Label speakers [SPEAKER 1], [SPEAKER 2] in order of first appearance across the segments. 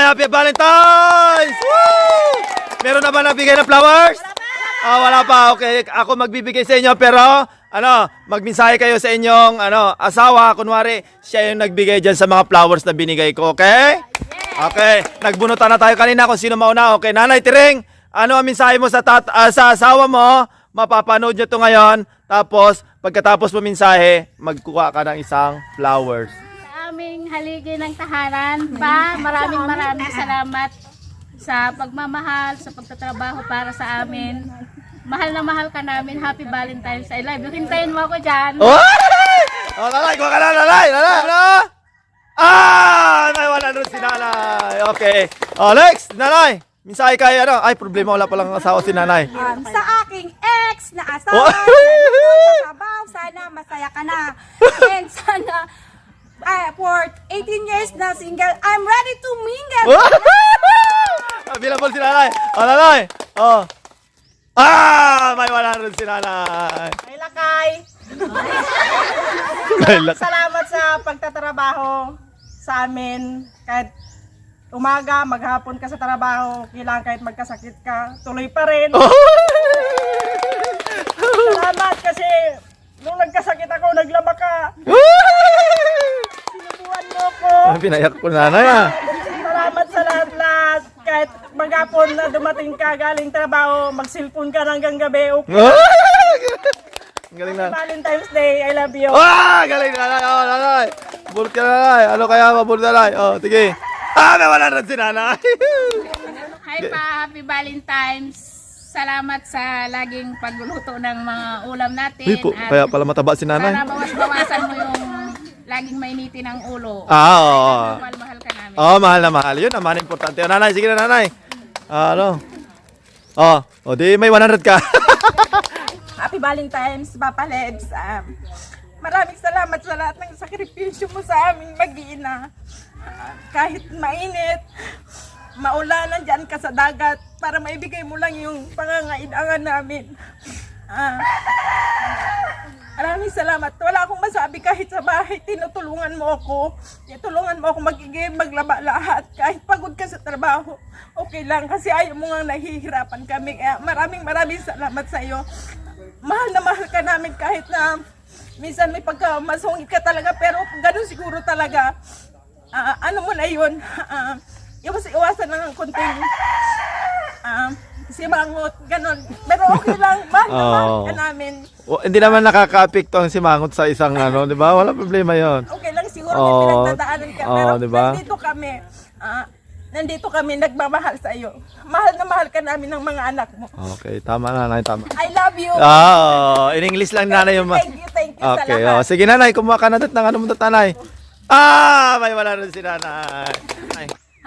[SPEAKER 1] Happy Valentine's! Woo! Meron na ba nabigay ng flowers? Wala pa. Okay, ako magbibigay sa inyo pero magmensahe kayo sa inyong asawa. Kunwari, siya yung nagbigay dyan sa mga flowers na binigay ko, okay? Okay, nagbunutan na tayo kanina kung sino mauna. Okay, Nanay Tiring, ano ang mensahe mo sa asawa mo? Mapapanood nyo to ngayon. Tapos, pagkatapos mo mensahe, magkuha ka ng isang flowers.
[SPEAKER 2] Sa aming haligi ng tahanan, maraming salamat sa pagmamahal, sa pagtatrabaho para sa amin. Mahal na mahal ka namin. Happy Valentine's. I love you. Hintayin mo ako dyan.
[SPEAKER 1] Nanay, kuha ka na, Nanay! May wala nun si Nanay. Okay. Next, Nanay. Mensahe kay ay problema, wala palang asawa si Nanay.
[SPEAKER 3] Sa aking ex na asawa, sa sabaw, sana masaya ka na. And sana, for 18 years na single, I'm ready to mingle.
[SPEAKER 1] Available si Nanay. Nanay. May wala rin si Nanay.
[SPEAKER 3] Ay, Lakay. Salamat sa pagtatrabaho sa amin. Kahit umaga, maghapon ka sa trabaho, kailangan kahit magkasakit ka, tuloy pa rin. Salamat kasi nung nagkasakit ako, naglaba ka. Sinubuhan mo ko.
[SPEAKER 1] Pinayak ko Nanay
[SPEAKER 3] Salamat sa lahat-lahat. Kahit maghapon na dumating ka galing trabaho, mag-cellphone ka hanggang gabi.
[SPEAKER 1] Galing na.
[SPEAKER 3] Valentine's Day, I love you.
[SPEAKER 1] Galing Nanay. Nanay. Bulot ka Nanay. Ano kaya mabulot Nanay? Sige. May wala rin si Nanay.
[SPEAKER 2] Hi pa, Happy Valentine's. Salamat sa laging pagluluto ng mga ulam natin.
[SPEAKER 1] Kaya pala mataba si Nanay.
[SPEAKER 2] Sana bawas-bawasan mo yung laging mainitin ang ulo.
[SPEAKER 1] Oo.
[SPEAKER 2] Mahal ka namin.
[SPEAKER 1] Mahal na mahal. Yun naman, importante. Nanay, sige na Nanay. Di may 100 ka.
[SPEAKER 3] Happy Valentine's, Papa Lebs. Maraming salamat sa lahat ng sakripisyo mo sa aming mag-iina. Kahit mainit, maulanan dyan ka sa dagat para maibigay mo lang yung pangangailangan namin. Maraming salamat. Wala akong masabi kahit sa bahay. Tinutulungan mo ako. Tinutulungan mo ako magiging, maglaba lahat. Kahit pagod ka sa trabaho, okay lang. Kasi ayaw mo nga nahihirapan kami. Kaya maraming salamat sa iyo. Mahal na mahal ka namin kahit na minsan may pagkamasungit ka talaga. Pero ganun siguro talaga. Ano mo na yun? Iwasan lang ang konting simangot, ganun. Pero okay lang, mahal ka namin.
[SPEAKER 1] Hindi naman nakaka-apekto ang simangot sa isang di ba? Wala problema yon.
[SPEAKER 3] Okay lang, siguro may pinagdadaanan ka. Pero
[SPEAKER 1] diba?
[SPEAKER 3] Nandito kami, nagmamahal sa iyo. Mahal na mahal ka namin ng mga anak mo.
[SPEAKER 1] Okay, tama Nanay, tama.
[SPEAKER 3] I love you.
[SPEAKER 1] In English lang Nanay yung
[SPEAKER 3] Thank you
[SPEAKER 1] Okay,
[SPEAKER 3] sa lahat.
[SPEAKER 1] sige Nanay, kumuha ka na ng ano mo Nanay. May wala rin si Nanay.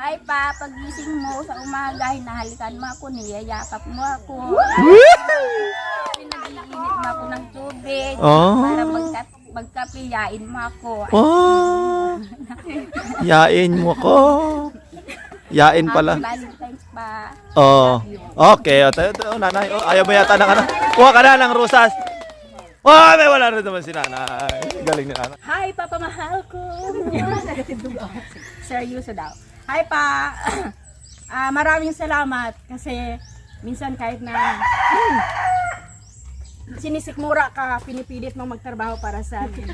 [SPEAKER 2] Hi pa, pagising mo sa umaga, hinahalikan mo ako, niyayakap mo ako. Pinag-iinit mo ako ng tubig para magkape, yain mo ako.
[SPEAKER 1] Yain mo ko. Yain pala.
[SPEAKER 2] Happy Valentine's pa.
[SPEAKER 1] Okay. Nanay. Ayaw mo yata ng ano. Kuha ka na ng rosas. May wala rin naman si Nanay. Galing ni Nanay.
[SPEAKER 3] Hi, papamahal ko. Seryoso daw. Hi pa. Maraming salamat kasi minsan kahit na sinisikmura ka, pinipilit mong magtrabaho para sa amin.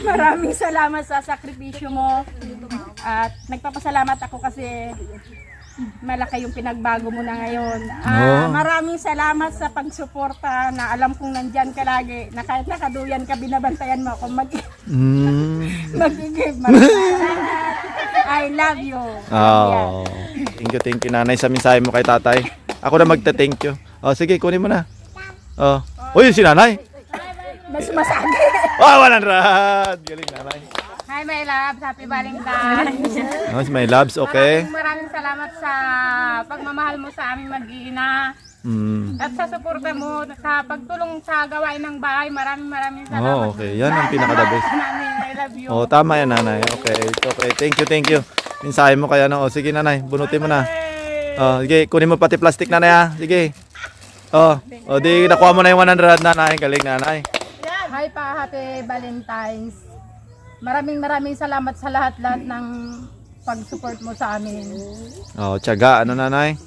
[SPEAKER 3] Maraming salamat sa sakripisyo mo. At nagpapasalamat ako kasi malaki yung pinagbago mo na ngayon. Maraming salamat sa pagsuporta na alam kong nandyan ka lagi. Na kahit nakaduyan ka, binabantayan mo ako mag-give. I love you.
[SPEAKER 1] Thank you Nanay sa mensahe mo kay tatay. Ako na magte-thank you. Sige, kunin mo na. Uy, si Nanay.
[SPEAKER 3] Mas masagi.
[SPEAKER 1] 100. Galing Nanay.
[SPEAKER 2] Hi my loves, Happy Valentine's.
[SPEAKER 1] My loves, okay.
[SPEAKER 2] Maraming salamat sa pagmamahal mo sa aming mag-iina. At sa suporta mo sa pagtulong sa gawain ng bahay. Maraming salamat.
[SPEAKER 1] Okay. Yan ang pinaka-the best.
[SPEAKER 2] I love you.
[SPEAKER 1] Tama yan Nanay. Okay. Thank you. Mensahe mo kaya sige Nanay, bunutin mo na. Sige, kunin mo pati plastic Nanay Sige. Di nakuha mo na yung 100 Nanay. Galing Nanay.
[SPEAKER 2] Hi pa, Happy Valentine's. Maraming salamat sa lahat ng
[SPEAKER 3] pag-support mo sa amin.
[SPEAKER 1] Oh, tiyaga, ano nanay?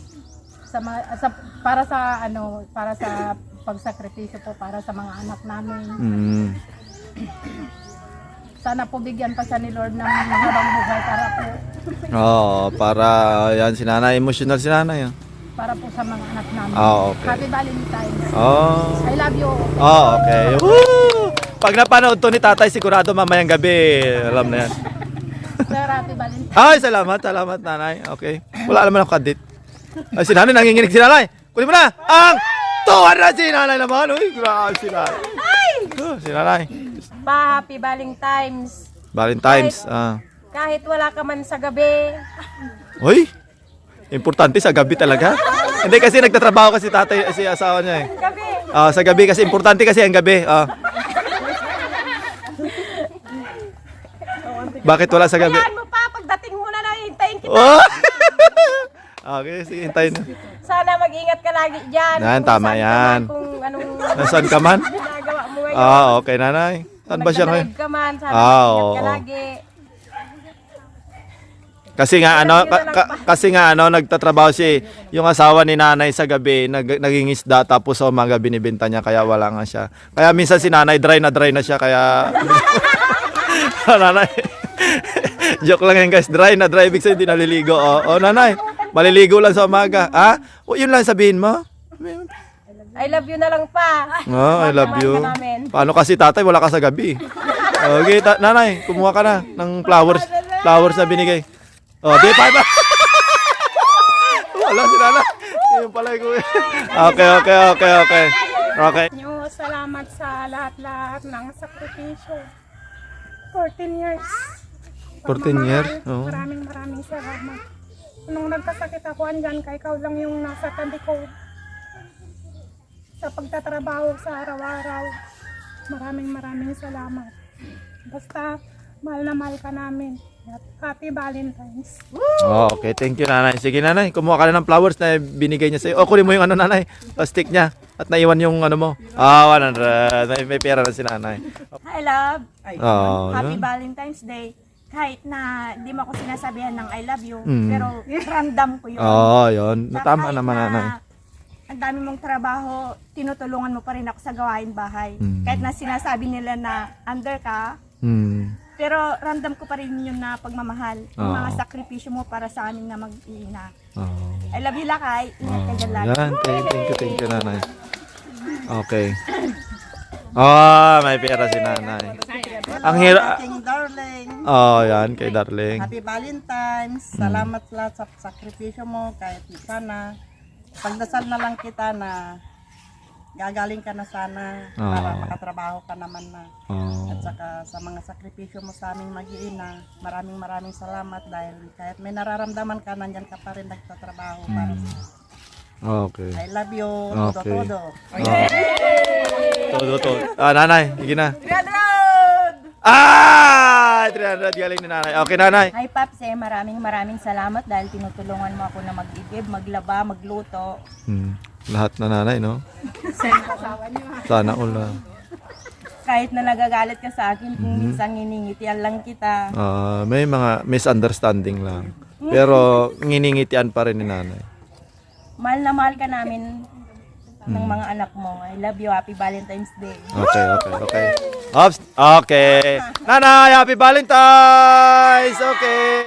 [SPEAKER 3] Para sa pagsakripisyo po para sa mga anak namin.
[SPEAKER 1] Mm.
[SPEAKER 3] Sana po bigyan pa siya ni Lord ng habang buhay para po
[SPEAKER 1] Para yan si nanay, emotional si nanay.
[SPEAKER 3] para po sa mga anak namin.
[SPEAKER 1] Okay.
[SPEAKER 3] Happy Valentine's.
[SPEAKER 1] Oh.
[SPEAKER 3] I love you.
[SPEAKER 1] Okay. Woo! Pag napanood to ni tatay, sigurado mamayang gabi, alam na yan.
[SPEAKER 3] Sir, Happy Valentine's.
[SPEAKER 1] Ay, salamat nanay. Okay. Wala naman ako kadit. Ay, si nanay, nanginginig si nanay. Kunin mo na ang tuwan na si nanay naman. Uy, grabe si nanay. Si nanay.
[SPEAKER 4] Happy Valentine's.
[SPEAKER 1] Valentine's.
[SPEAKER 4] Kahit wala ka man sa gabi.
[SPEAKER 1] Uy, importante sa gabi talaga. Hindi kasi nagtatrabaho kasi tatay, si asawa niya eh.
[SPEAKER 4] Gabi.
[SPEAKER 1] Sa gabi kasi, importante kasi ang gabi. Bakit wala sa gabi?
[SPEAKER 4] Hayaan mo pa, pagdating mo na hintayin kita.
[SPEAKER 1] Oh! Okay, sige, hintayin na.
[SPEAKER 4] Sana mag-ingat ka lagi dyan.
[SPEAKER 1] Yan,
[SPEAKER 4] Kung
[SPEAKER 1] tama
[SPEAKER 4] saan ka
[SPEAKER 1] yan.
[SPEAKER 4] man, Kung anong
[SPEAKER 1] Nasaan ka man?
[SPEAKER 4] ginagawa mo ngayon.
[SPEAKER 1] Okay nanay. Saan ba siya ngayon?
[SPEAKER 4] Nagdadrive ka man, sana
[SPEAKER 1] Ah,
[SPEAKER 4] mag-ingat ka
[SPEAKER 1] oo.
[SPEAKER 4] lagi.
[SPEAKER 1] Kasi nga nagtatrabaho yung asawa ni nanay sa gabi, naging-isda tapos sa umaga binibenta niya kaya wala nga siya. Kaya minsan si nanay dry na siya kaya nanay. Joke lang yan guys, dry na ibig sabihin hindi naliligo. Nanay, maliligo lang sa umaga. Yun lang sabihin mo.
[SPEAKER 4] I love you na lang pa.
[SPEAKER 1] I love you.
[SPEAKER 4] Mahal ka namin.
[SPEAKER 1] Paano kasi tatay wala ka sa gabi? Okay, nanay, kumuha ka na ng flowers na binigay. Di pa. Wala si nanay. Yung pala ko. Okay.
[SPEAKER 3] Nyo, salamat sa lahat-lahat ng sakripisyo. 14 years.
[SPEAKER 1] 14 years? Oo.
[SPEAKER 3] Maraming salamat. Nung nagkasakit ako, andyan ka, ikaw lang yung nasa tabi ko. Sa pagtatrabaho sa araw-araw. Maraming salamat. Basta, mahal na mahal ka namin. At Happy Valentine's.
[SPEAKER 1] Okay, thank you nanay. Sige nanay, kumuha ka na ng flowers na binigay niya sa'yo. Kunin mo yung nanay, plastic niya. At naiwan yung mo. 100. May pera na si nanay.
[SPEAKER 5] Hi, love. Happy
[SPEAKER 1] Yun.
[SPEAKER 5] Valentine's Day. Kahit na di mo ako sinasabihan ng I love you,
[SPEAKER 1] Mm.
[SPEAKER 5] pero ramdam ko yun.
[SPEAKER 1] Yun.
[SPEAKER 5] Na
[SPEAKER 1] Tama
[SPEAKER 5] kahit
[SPEAKER 1] naman
[SPEAKER 5] na
[SPEAKER 1] nanay.
[SPEAKER 5] Ang dami mong trabaho, tinutulungan mo pa rin ako sa gawain bahay.
[SPEAKER 1] Mm.
[SPEAKER 5] Kahit na sinasabi nila na under ka, pero ramdam ko pa rin yun na pagmamahal. Yung mga sakripisyo mo para sa amin na mag-iina. I love you, Lakay. Ingat ka dyan lagi.
[SPEAKER 1] Yan, thank you nanay. Okay. May pera si nanay. Ang hirap.
[SPEAKER 6] King darling.
[SPEAKER 1] Yan, kay darling.
[SPEAKER 6] Happy Valentine's. Salamat lahat sa sakripisyo mo kahit sana. Pagdasal na lang kita na gagaling ka na sana para makatrabaho ka naman na. At saka sa mga sakripisyo mo sa aming mag-iina, maraming salamat dahil kahit may nararamdaman ka, nandyan ka pa rin nagtatrabaho para sa
[SPEAKER 1] Okay.
[SPEAKER 6] I love you.
[SPEAKER 1] Okay.
[SPEAKER 6] Todo.
[SPEAKER 1] Todo. Nanay, sige na. 300 galing ni nanay. Okay, nanay.
[SPEAKER 4] Hi, Paps. Maraming salamat dahil tinutulungan mo ako na mag-igib, maglaba, magluto.
[SPEAKER 1] Lahat na nanay, no? Sana all.
[SPEAKER 4] Kahit na nagagalit ka sa akin, kung minsan nginingitian lang kita.
[SPEAKER 1] May mga misunderstanding lang. Pero nginingitian pa rin ni nanay.
[SPEAKER 4] Mahal na mahal ka namin ng mga anak mo. I love you. Happy Valentine's Day.
[SPEAKER 1] Okay. Ops. Okay. Nanay, happy Valentine's! Okay.